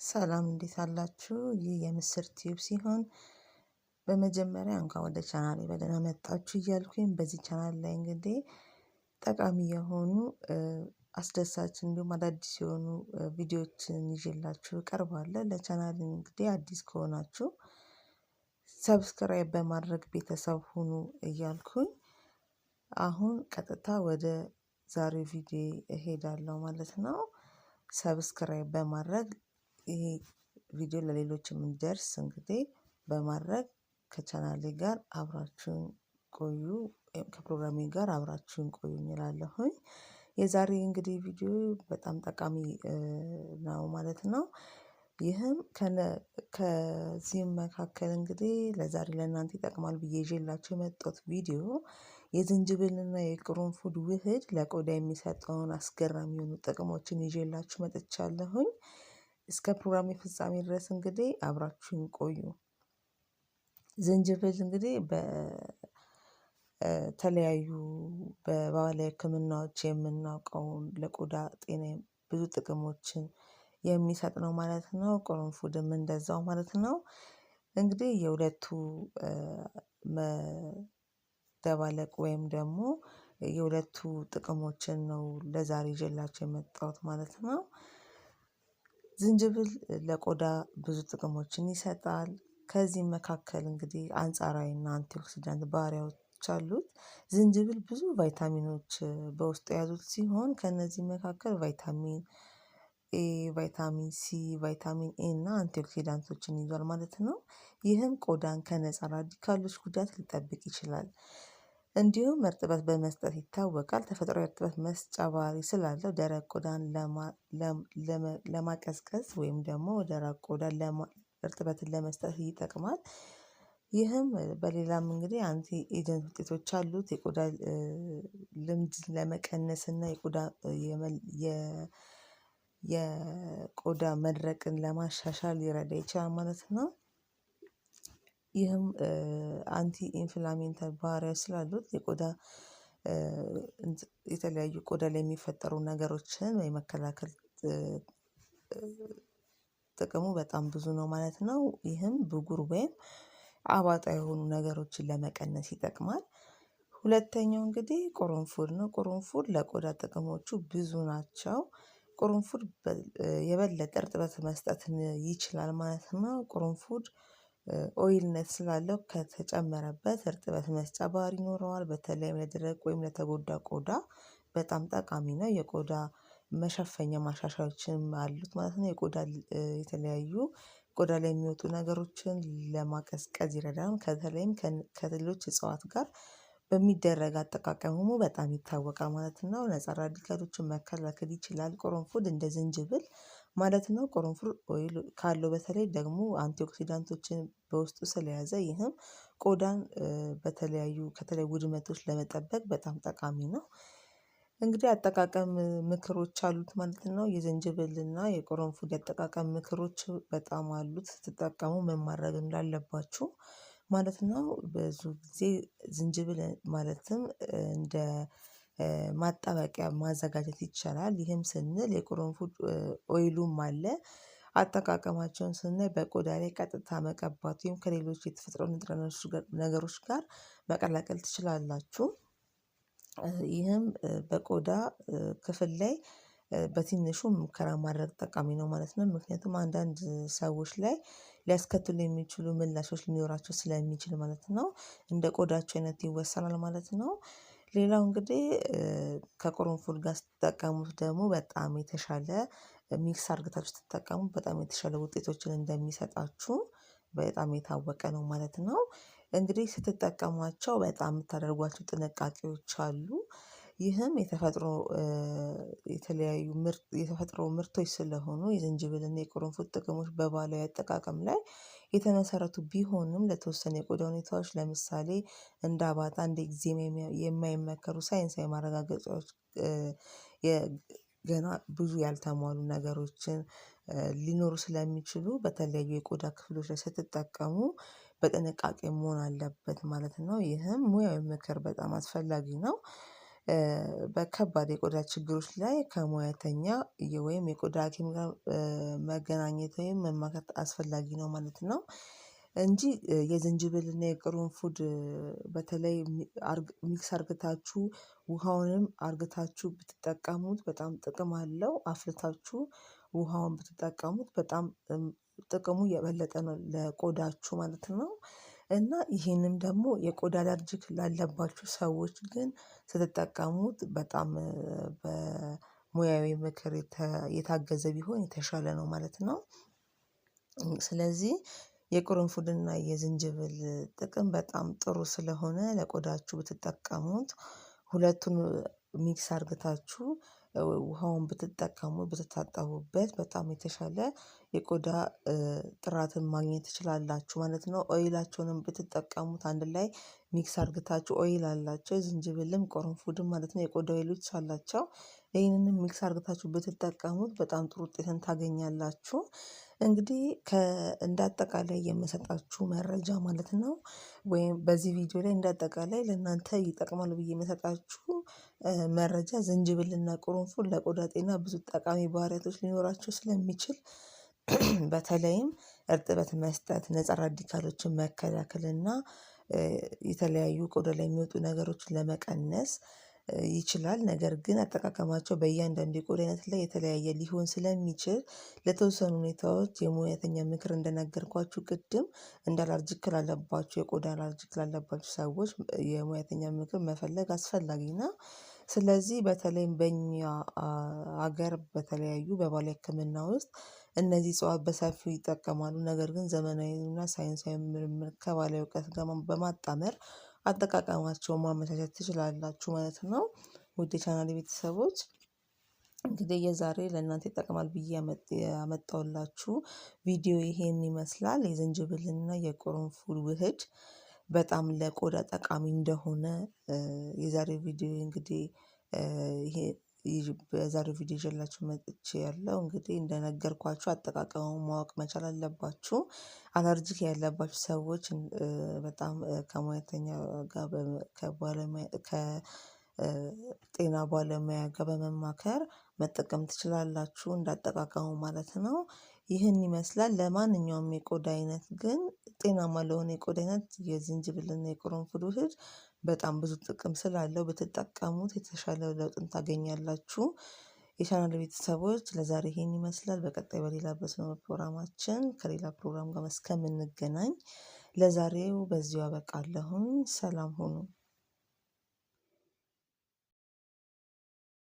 ሰላም እንዴት አላችሁ? ይህ የምስር ቲዩብ ሲሆን በመጀመሪያ እንኳን ወደ ቻናሌ በደህና መጣችሁ እያልኩኝ በዚህ ቻናል ላይ እንግዲህ ጠቃሚ የሆኑ አስደሳች እንዲሁም አዳዲስ የሆኑ ቪዲዮዎችን ይዤላችሁ እቀርባለሁ። ለቻናሌ እንግዲህ አዲስ ከሆናችሁ ሰብስክራይብ በማድረግ ቤተሰብ ሁኑ እያልኩኝ አሁን ቀጥታ ወደ ዛሬው ቪዲዮ እሄዳለሁ ማለት ነው። ሰብስክራይብ በማድረግ ይሄ ቪዲዮ ለሌሎችም እንዲደርስ እንግዲህ በማድረግ ከቻናሌ ጋር አብራችሁን ቆዩ፣ ከፕሮግራሜ ጋር አብራችሁን ቆዩ እላለሁኝ። የዛሬ እንግዲህ ቪዲዮ በጣም ጠቃሚ ነው ማለት ነው። ይህም ከዚህም መካከል እንግዲህ ለዛሬ ለእናንተ ይጠቅማል ብዬ ይዤላችሁ የመጣሁት ቪዲዮ የዝንጅብልና የቅርንፉድ ውህድ ለቆዳ የሚሰጠውን አስገራሚ የሆኑ ጥቅሞችን ይዤላችሁ መጥቻለሁኝ። እስከ ፕሮግራሜ ፍጻሜ ድረስ እንግዲህ አብራችሁን ቆዩ። ዝንጅብል እንግዲህ በተለያዩ በባህላዊ ሕክምናዎች የምናውቀውን ለቆዳ ጤና ብዙ ጥቅሞችን የሚሰጥ ነው ማለት ነው። ቅርንፉድም እንደዛው ማለት ነው። እንግዲህ የሁለቱ መደባለቅ ወይም ደግሞ የሁለቱ ጥቅሞችን ነው ለዛሬ ይዤላችሁ የመጣሁት ማለት ነው። ዝንጅብል ለቆዳ ብዙ ጥቅሞችን ይሰጣል። ከዚህም መካከል እንግዲህ አንጻራዊና አንቲኦክሲዳንት ባህሪያዎች አሉት። ዝንጅብል ብዙ ቫይታሚኖች በውስጡ የያዙት ሲሆን ከእነዚህ መካከል ቫይታሚን ኤ፣ ቫይታሚን ሲ፣ ቫይታሚን ኤ እና አንቲኦክሲዳንቶችን ይዟል ማለት ነው። ይህም ቆዳን ከነፃ ራዲካሎች ጉዳት ሊጠብቅ ይችላል። እንዲሁም እርጥበት በመስጠት ይታወቃል። ተፈጥሯዊ እርጥበት መስጫ ባህሪ ስላለው ደረቅ ቆዳን ለማቀዝቀዝ ወይም ደግሞ ደረቅ ቆዳን እርጥበትን ለመስጠት ይጠቅማል። ይህም በሌላም እንግዲህ አንቲ ኤጀንት ውጤቶች አሉት። የቆዳ ልምድ ለመቀነስ እና የቆዳ መድረቅን ለማሻሻል ሊረዳ ይችላል ማለት ነው። ይህም አንቲ ኢንፍላሜንተር ባህሪያት ስላሉት የቆዳ የተለያዩ ቆዳ ላይ የሚፈጠሩ ነገሮችን የመከላከል ጥቅሙ በጣም ብዙ ነው ማለት ነው። ይህም ብጉር ወይም አባጣ የሆኑ ነገሮችን ለመቀነስ ይጠቅማል። ሁለተኛው እንግዲህ ቅርንፉድ ነው። ቅርንፉድ ለቆዳ ጥቅሞቹ ብዙ ናቸው። ቅርንፉድ የበለጠ እርጥበት መስጠትን ይችላል ማለት ነው። ቅርንፉድ ኦይልነት ስላለው ከተጨመረበት እርጥበት መስጫ ባህሪ ይኖረዋል። በተለይም ለደረቅ ወይም ለተጎዳ ቆዳ በጣም ጠቃሚ ነው። የቆዳ መሸፈኛ ማሻሻያዎችም አሉት ማለት ነው። የቆዳ የተለያዩ ቆዳ ላይ የሚወጡ ነገሮችን ለማቀዝቀዝ ይረዳል። በተለይም ከሌሎች እጽዋት ጋር በሚደረግ አጠቃቀሙ በጣም ይታወቃል ማለት ነው። ነፃ ራዲካሎችን መከላከል ይችላል ቅርንፉድ እንደ ዝንጅብል ማለት ነው። ቅርንፉድ ኦይል ካለው በተለይ ደግሞ አንቲኦክሲዳንቶችን በውስጡ ስለያዘ ይህም ቆዳን ከተለያዩ ውድመቶች ለመጠበቅ በጣም ጠቃሚ ነው። እንግዲህ አጠቃቀም ምክሮች አሉት ማለት ነው። የዝንጅብልና የቅርንፉድ የአጠቃቀም ምክሮች በጣም አሉት። ስትጠቀሙ ምን ማድረግ እንዳለባችሁ ማለት ነው። ብዙ ጊዜ ዝንጅብል ማለትም እንደ ማጣበቂያ ማዘጋጀት ይቻላል። ይህም ስንል የቅርንፉድ ኦይሉም አለ። አጠቃቀማቸውን ስናይ በቆዳ ላይ ቀጥታ መቀባት ወይም ከሌሎች የተፈጥሮ ንጥረ ነገሮች ጋር መቀላቀል ትችላላችሁ። ይህም በቆዳ ክፍል ላይ በትንሹ ሙከራ ማድረግ ጠቃሚ ነው ማለት ነው። ምክንያቱም አንዳንድ ሰዎች ላይ ሊያስከትሉ የሚችሉ ምላሾች ሊኖራቸው ስለሚችል ማለት ነው። እንደ ቆዳቸው አይነት ይወሰናል ማለት ነው። ሌላው እንግዲህ ከቅርንፉድ ጋር ስትጠቀሙት ደግሞ በጣም የተሻለ ሚክስ አድርጋችሁ ስትጠቀሙት በጣም የተሻለ ውጤቶችን እንደሚሰጣችሁ በጣም የታወቀ ነው ማለት ነው። እንግዲህ ስትጠቀሟቸው በጣም የምታደርጓቸው ጥንቃቄዎች አሉ። ይህም የተፈጥሮ ምርቶች ስለሆኑ የዝንጅብልና የቅርንፉድ ጥቅሞች በባህላዊ አጠቃቀም ላይ የተመሰረቱ ቢሆንም ለተወሰነ የቆዳ ሁኔታዎች ለምሳሌ እንደ አባጣ እንደ ኤግዜማ የማይመከሩ ሳይንሳዊ ማረጋገጫዎች ገና ብዙ ያልተሟሉ ነገሮችን ሊኖሩ ስለሚችሉ በተለያዩ የቆዳ ክፍሎች ላይ ስትጠቀሙ በጥንቃቄ መሆን አለበት ማለት ነው። ይህም ሙያዊ ምክር በጣም አስፈላጊ ነው። በከባድ የቆዳ ችግሮች ላይ ከሙያተኛ ወይም የቆዳ ሀኪም ጋር መገናኘት ወይም መማከር አስፈላጊ ነው ማለት ነው። እንጂ የዝንጅብልና የቅርንፉድ በተለይ ሚክስ አርግታችሁ ውሃውንም አርግታችሁ ብትጠቀሙት በጣም ጥቅም አለው። አፍልታችሁ ውሃውን ብትጠቀሙት በጣም ጥቅሙ የበለጠ ነው ለቆዳችሁ ማለት ነው። እና ይሄንም ደግሞ የቆዳ አለርጂክ ላለባችሁ ሰዎች ግን ስትጠቀሙት በጣም በሙያዊ ምክር የታገዘ ቢሆን የተሻለ ነው ማለት ነው። ስለዚህ የቅርንፉድና የዝንጅብል ጥቅም በጣም ጥሩ ስለሆነ ለቆዳችሁ ብትጠቀሙት ሁለቱን ሚክስ አርግታችሁ ውሃውን ብትጠቀሙ ብትታጠቡበት በጣም የተሻለ የቆዳ ጥራትን ማግኘት ትችላላችሁ ማለት ነው። ኦይላቸውንም ብትጠቀሙት አንድ ላይ ሚክስ አርግታችሁ ኦይል አላቸው ዝንጅብልም ቅርንፉድም ማለት ነው የቆዳ ኦይሎች አላቸው። ይሄንንም ሚክስ አርግታችሁ ብትጠቀሙት በጣም ጥሩ ውጤትን ታገኛላችሁ። እንግዲህ እንደ አጠቃላይ የምሰጣችሁ መረጃ ማለት ነው ወይም በዚህ ቪዲዮ ላይ እንደ አጠቃላይ ለእናንተ ይጠቅማል ብዬ የምሰጣችሁ መረጃ ዝንጅብልና ቅርንፉድ ለቆዳ ጤና ብዙ ጠቃሚ ባህሪያቶች ሊኖራቸው ስለሚችል በተለይም እርጥበት መስጠት፣ ነፃ ራዲካሎችን መከላከል እና የተለያዩ ቆዳ ላይ የሚወጡ ነገሮችን ለመቀነስ ይችላል። ነገር ግን አጠቃቀማቸው በእያንዳንዱ የቆዳ አይነት ላይ የተለያየ ሊሆን ስለሚችል ለተወሰኑ ሁኔታዎች የሙያተኛ ምክር እንደነገርኳችሁ ቅድም እንደ አለርጂክ ላለባችሁ የቆዳ አለርጂክ ላለባችሁ ሰዎች የሙያተኛ ምክር መፈለግ አስፈላጊ ነው። ስለዚህ በተለይም በእኛ ሀገር በተለያዩ በባህላዊ ሕክምና ውስጥ እነዚህ እጽዋት በሰፊው ይጠቀማሉ። ነገር ግን ዘመናዊና ሳይንሳዊ ምርምር ከባህላዊ እውቀት ጋር በማጣመር አጠቃቀማቸውን ማመቻቸት ትችላላችሁ ማለት ነው። ውድ የቻናሌ ቤተሰቦች እንግዲህ የዛሬ ለእናንተ ይጠቅማል ብዬ ያመጣሁላችሁ ቪዲዮ ይሄን ይመስላል። የዝንጅብልና የቅርንፉድ ውህድ በጣም ለቆዳ ጠቃሚ እንደሆነ የዛሬው ቪዲዮ እንግዲህ ይሄ በዛሬው ቪዲዮ ይዤላችሁ መጥቻለሁ። እንግዲህ እንደነገርኳችሁ አጠቃቀሙን ማወቅ መቻል አለባችሁ። አለርጂክ ያለባችሁ ሰዎች በጣም ከሙያተኛ ጋር ከጤና ባለሙያ ጋር በመማከር መጠቀም ትችላላችሁ እንዳጠቃቀሙ ማለት ነው። ይህን ይመስላል። ለማንኛውም የቆዳ አይነት ግን ጤናማ ለሆነ የቆዳ አይነት የዝንጅብልና የቅርንፉድ ውህድ በጣም ብዙ ጥቅም ስላለው ብትጠቀሙት የተሻለ ለውጥን ታገኛላችሁ። የቻናል ቤተሰቦች ለዛሬ ይሄን ይመስላል። በቀጣይ በሌላ በስኖር ፕሮግራማችን ከሌላ ፕሮግራም ጋር እስከምንገናኝ ለዛሬው በዚሁ አበቃለሁኝ። ሰላም ሁኑ።